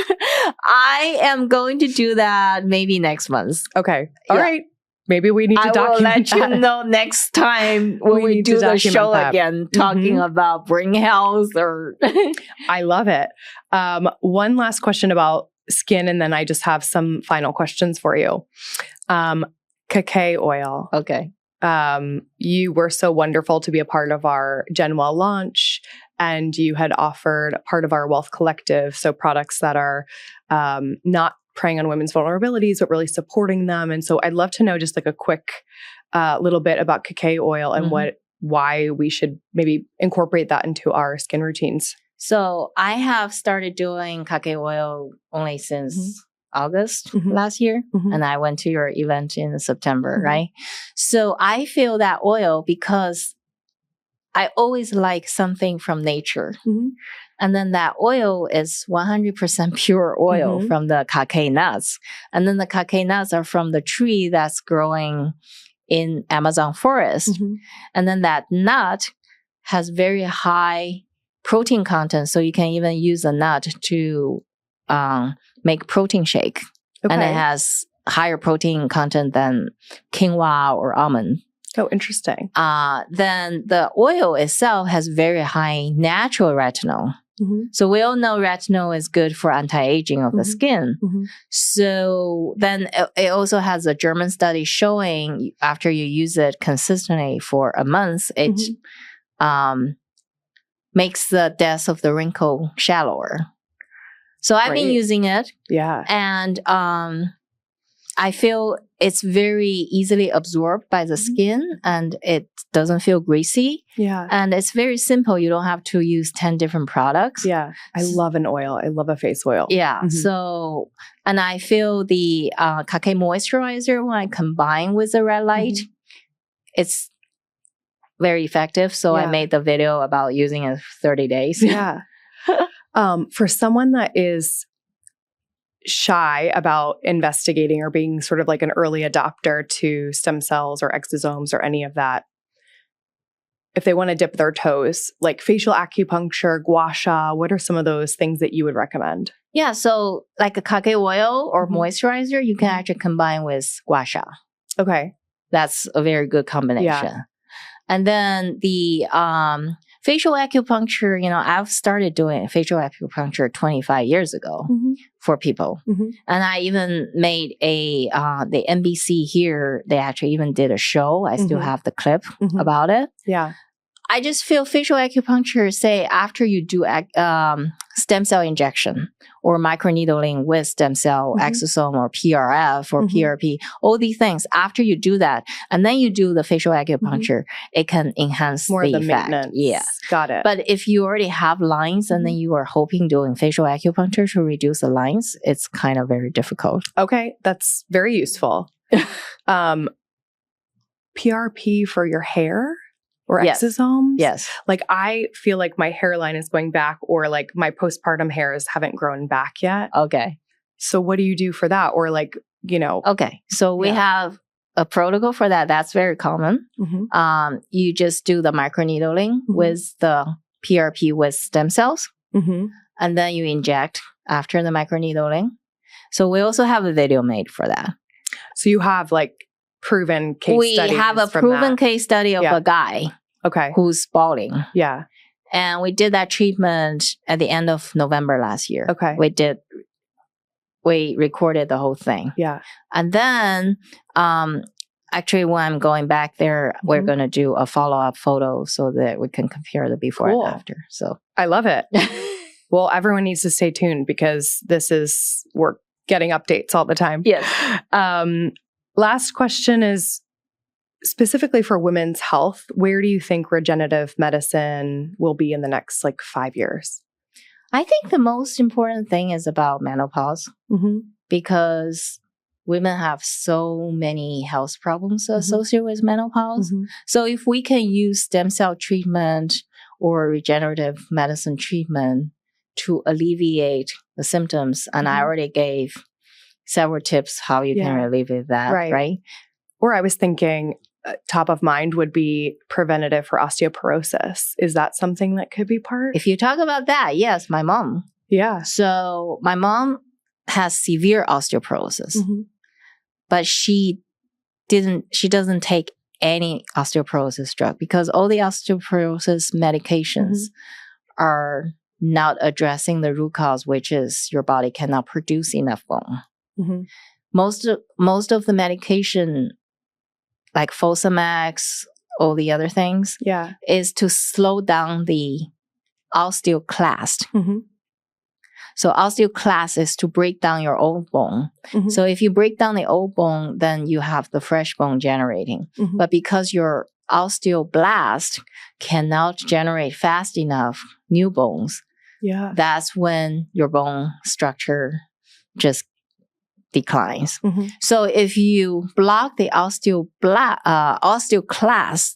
I am going to do that maybe next month. Okay. All right. Maybe we need to document I will let that. you know next time when we do the show again, talking about brain health or... I love it. One last question about skin, and then I just have some final questions for you. Cacay oil. Okay. You were so wonderful to be a part of our GenWell launch, and you had offered part of our Wealth Collective. So products that are not preying on women's vulnerabilities, but really supporting them. And so I'd love to know just like a quick little bit about Cacay oil and why we should maybe incorporate that into our skin routines. So I have started doing Cacay oil only since August last year. And I went to your event in September, right? So I feel that oil because I always like something from nature. And then that oil is 100% pure oil from the Cacay nuts. And then the Cacay nuts are from the tree that's growing in Amazon forest. And then that nut has very high protein content. So you can even use the nut to make protein shake. And it has higher protein content than quinoa or almond. Oh, interesting. Then the oil itself has very high natural retinol. So we all know retinol is good for anti-aging of the skin. So then it also has a German study showing after you use it consistently for a month, it makes the depth of the wrinkle shallower. So I've been using it. Yeah. And I feel it's very easily absorbed by the skin and it doesn't feel greasy. Yeah. And it's very simple. You don't have to use 10 different products. Yeah. I love an oil. I love a face oil. Yeah. So, and I feel the Cacay moisturizer, when I combine with the red light, it's very effective. So I made the video about using it for 30 days. Yeah. For someone that is shy about investigating or being sort of like an early adopter to stem cells or exosomes or any of that, if they want to dip their toes, like facial acupuncture, gua sha, what are some of those things that you would recommend? Yeah. So like a Cacay oil or moisturizer, you can actually combine with gua sha. Okay. That's a very good combination. Yeah. And then the facial acupuncture, you know, I've started doing facial acupuncture 25 years ago for people. And I even made the NBC here, they actually even did a show. I still have the clip about it. Yeah. I just feel facial acupuncture, say after you do stem cell injection or microneedling with stem cell exosome or PRF or PRP, all these things, after you do that, and then you do the facial acupuncture, it can enhance more the of the effect. maintenance. Yeah. Got it. But if you already have lines and then you are hoping doing facial acupuncture to reduce the lines, it's kind of very difficult. Okay. That's very useful. PRP for your hair? Or exosomes? Yes. Like I feel like my hairline is going back or like my postpartum hairs haven't grown back yet. Okay. So what do you do for that? Or like, you know. Okay. So we have a protocol for that. That's very common. You just do the microneedling with the PRP with stem cells. And then you inject after the microneedling. So we also have a video made for that. So you have like proven case studies. We have a proven case study of a guy who's balding. Yeah. And we did that treatment at the end of November last year. Okay. We recorded the whole thing. Yeah. And then actually when I'm going back there, we're going to do a follow-up photo so that we can compare the before and after. So I love it. Well, everyone needs to stay tuned because we're getting updates all the time. Yes. Last question is specifically for women's health. Where do you think regenerative medicine will be in the next 5 years? I think the most important thing is about menopause because women have so many health problems associated with menopause. So if we can use stem cell treatment or regenerative medicine treatment to alleviate the symptoms, and I already gave several tips how you can alleviate that, right? Or I was thinking top of mind would be preventative for osteoporosis. Is that something that could be part? If you talk about that, yes, my mom. Yeah. So my mom has severe osteoporosis, but she doesn't take any osteoporosis drug because all the osteoporosis medications are not addressing the root cause, which is your body cannot produce enough bone. Most of the medication, like Fosamax, all the other things, is to slow down the osteoclast. So osteoclast is to break down your old bone. So if you break down the old bone, then you have the fresh bone generating. But because your osteoblast cannot generate fast enough new bones, that's when your bone structure just declines. So if you block the osteoclast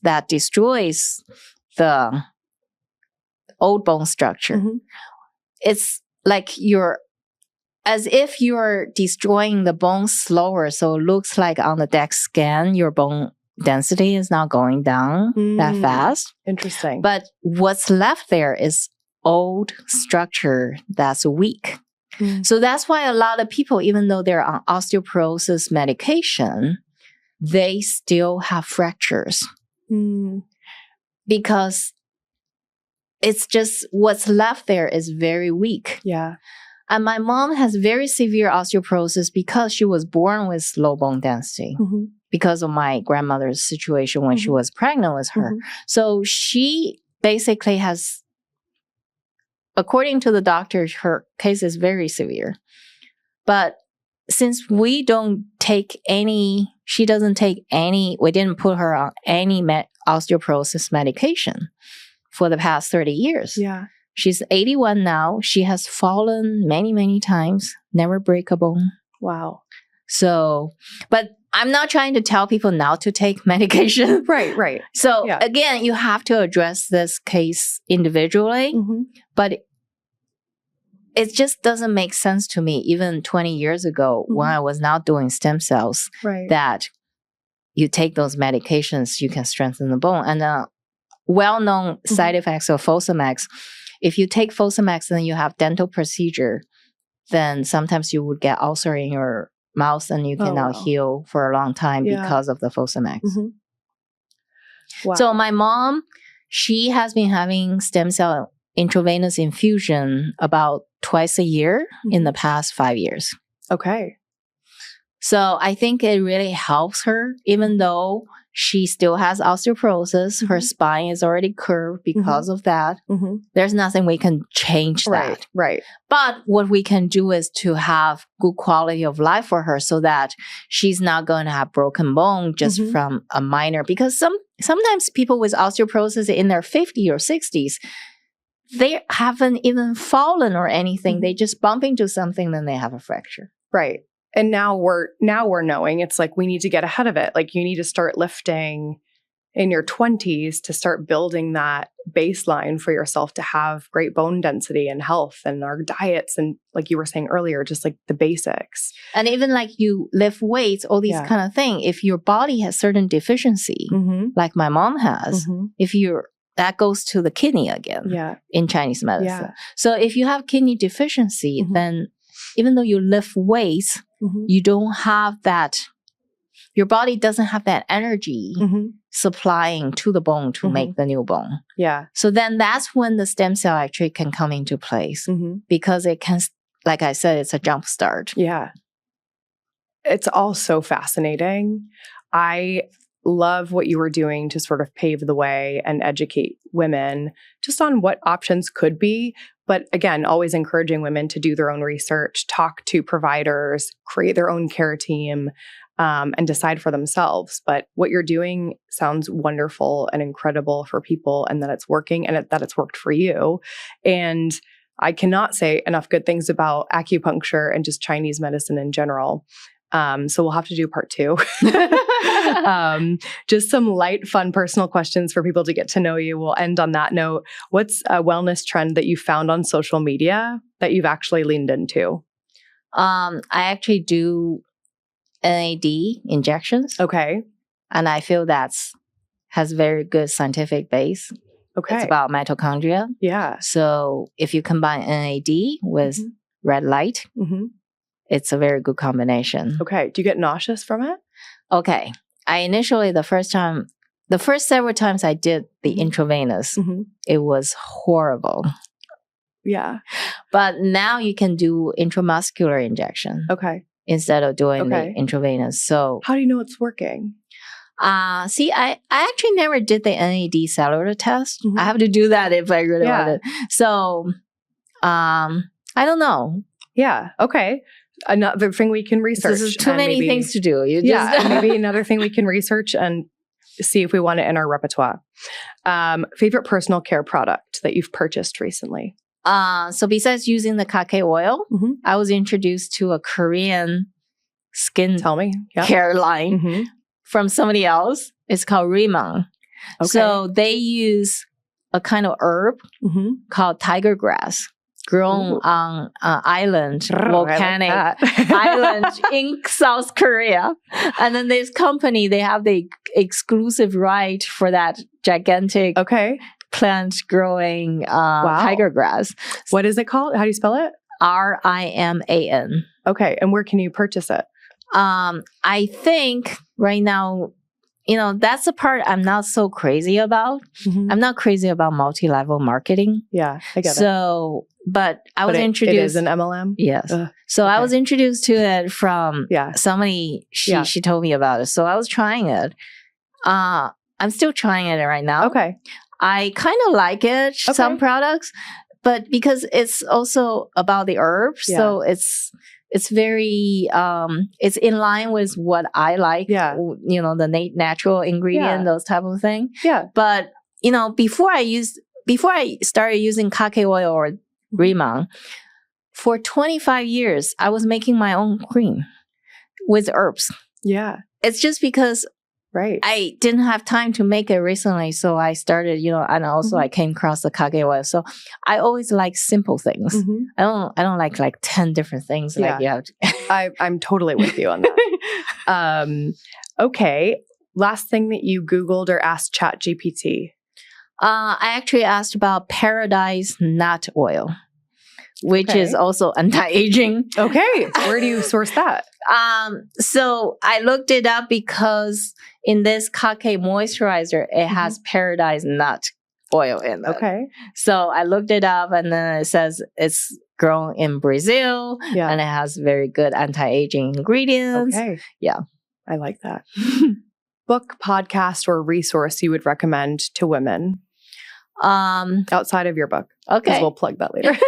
that destroys the old bone structure, it's like as if you're destroying the bone slower. So it looks like on the DEXA scan, your bone density is not going down that fast. Interesting. But what's left there is old structure that's weak. So that's why a lot of people, even though they're on osteoporosis medication, they still have fractures. Because it's just what's left there is very weak. Yeah. And my mom has very severe osteoporosis because she was born with low bone density because of my grandmother's situation when she was pregnant with her. So she basically has, according to the doctor, her case is very severe. But since we don't take any, she doesn't take any, we didn't put her on any osteoporosis medication for the past 30 years. Yeah. She's 81 now. She has fallen many, many times, never break a bone. Wow. So, but I'm not trying to tell people not to take medication. Right. So again, you have to address this case individually, but it just doesn't make sense to me, even 20 years ago when I was not doing stem cells, that you take those medications, you can strengthen the bone. And well-known side effects of Fosamax, if you take Fosamax and you have dental procedure, then sometimes you would get ulcer in your mouth and you cannot heal for a long time because of the Fosamax. Wow. So my mom, she has been having stem cell intravenous infusion about twice a year in the past 5 years. Okay. So I think it really helps her, even though she still has osteoporosis. Her spine is already curved because of that. There's nothing we can change that. Right. But what we can do is to have good quality of life for her so that she's not going to have broken bone just from a minor. Because sometimes people with osteoporosis in their 50s or 60s, they haven't even fallen or anything. They just bump into something, then they have a fracture. Right. And now we're knowing it's like we need to get ahead of it. Like you need to start lifting in your 20s to start building that baseline for yourself to have great bone density and health and our diets. And like you were saying earlier, just like the basics. And even like you lift weights, all these kind of thing. If your body has certain deficiency, like my mom has, that goes to the kidney again in Chinese medicine. So if you have kidney deficiency, then even though you lift weights, you don't have that, your body doesn't have that energy supplying to the bone to make the new bone. Yeah. So then that's when the stem cell actually can come into place because it can, like I said, it's a jump start. Yeah. It's all so fascinating. I love what you were doing to sort of pave the way and educate women just on what options could be. But again, always encouraging women to do their own research, talk to providers, create their own care team, and decide for themselves. But what you're doing sounds wonderful and incredible for people, and that it's working and that it's worked for you. And I cannot say enough good things about acupuncture and just Chinese medicine in general. So we'll have to do part 2. Just some light, fun, personal questions for people to get to know you. We'll end on that note. What's a wellness trend that you found on social media that you've actually leaned into? I actually do NAD injections. Okay. And I feel has very good scientific base. Okay. It's about mitochondria. Yeah. So if you combine NAD with red light, it's a very good combination. Okay. Do you get nauseous from it? Okay. I initially, the first several times I did the intravenous, it was horrible. Yeah. But now you can do intramuscular injection. Okay. Instead of doing the intravenous. So how do you know it's working? See, I actually never did the NAD cellular test. I have to do that if I really want it. So I don't know. Yeah. Okay. Another thing we can research. There's too many things to do. Maybe another thing we can research and see if we want it in our repertoire. Favorite personal care product that you've purchased recently? So besides using the Cacay oil, I was introduced to a Korean skin care line from somebody else. It's called Regenerative. Okay. So they use a kind of herb called tiger grass grown on an island, volcanic island in South Korea. And then this company, they have the exclusive right for that gigantic plant growing tiger grass. What is it called? How do you spell it? RIMAN. Okay. And where can you purchase it? I think right now, that's the part I'm not so crazy about. I'm not crazy about multi-level marketing. Yeah, I get it. So, but I was introduced. It is an MLM? Yes. So I was introduced to it from somebody, she told me about it. So I was trying it. I'm still trying it right now. Okay. I kind of like it, some products, but because it's also about the herbs, so it's very, it's in line with what I like, the natural ingredient, those type of thing. Yeah. But, before I started using Cacay oil or Regenerative, for 25 years, I was making my own cream with herbs. Yeah. It's just because I didn't have time to make it recently. So I started, and also I came across the Cacay oil. So I always like simple things. I don't like 10 different things. Yeah. Like you have to. I'm totally with you on that. Okay. Last thing that you Googled or asked ChatGPT? I actually asked about paradise nut oil, which is also anti-aging. Okay. Where do you source that? So I looked it up because in this Cacay moisturizer, it has paradise nut oil in it. Okay. So I looked it up and then it says it's grown in Brazil and it has very good anti-aging ingredients. Okay. Yeah. I like that. Book, podcast, or resource you would recommend to women? Outside of your book. Okay. We'll plug that later.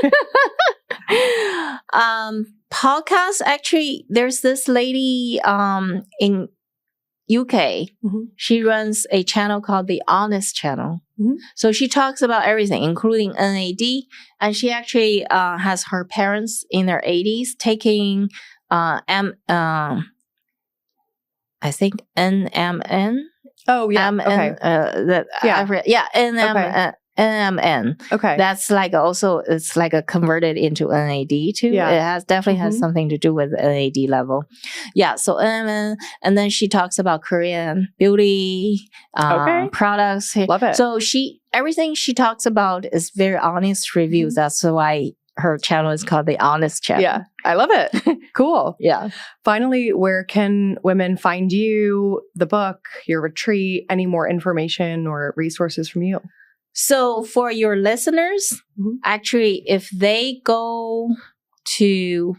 Podcast, actually, there's this lady in UK. She runs a channel called the Honest Channel. So she talks about everything, including NAD. And she actually has her parents in their 80s taking I think NMN. Oh, yeah. NMN. Okay. That's like also, it's like a converted into NAD too. Yeah. It definitely has something to do with NAD level. Yeah. So NMN, and then she talks about Korean beauty, products. Love it. So everything she talks about is very honest reviews. That's why her channel is called the Honest Channel. Yeah. I love it. Cool. Yeah. Finally, where can women find you, the book, your retreat, any more information or resources from you? So for your listeners, actually, if they go to,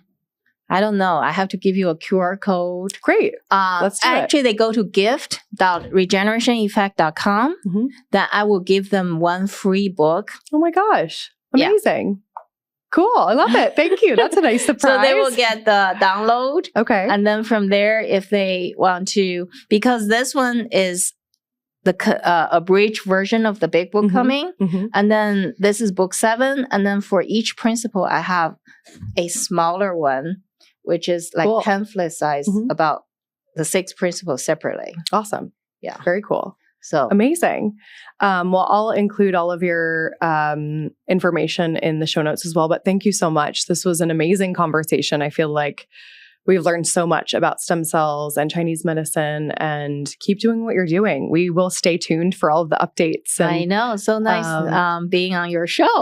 I don't know, I have to give you a QR code. Great. Let's do it. They go to gift.regenerationeffect.com. That I will give them one free book. Oh my gosh. Amazing. Yeah. Cool. I love it. Thank you. That's a nice surprise. So they will get the download. Okay. And then from there, if they want to, because this one is the abridged version of the big book coming. And then this is book 7. And then for each principle, I have a smaller one, which is like pamphlet size about the 6 principles separately. Awesome. Yeah. Very cool. So amazing. Well, I'll include all of your information in the show notes as well. But thank you so much. This was an amazing conversation. I feel like we've learned so much about stem cells and Chinese medicine, and keep doing what you're doing. We will stay tuned for all of the updates. And, I know. So nice being on your show.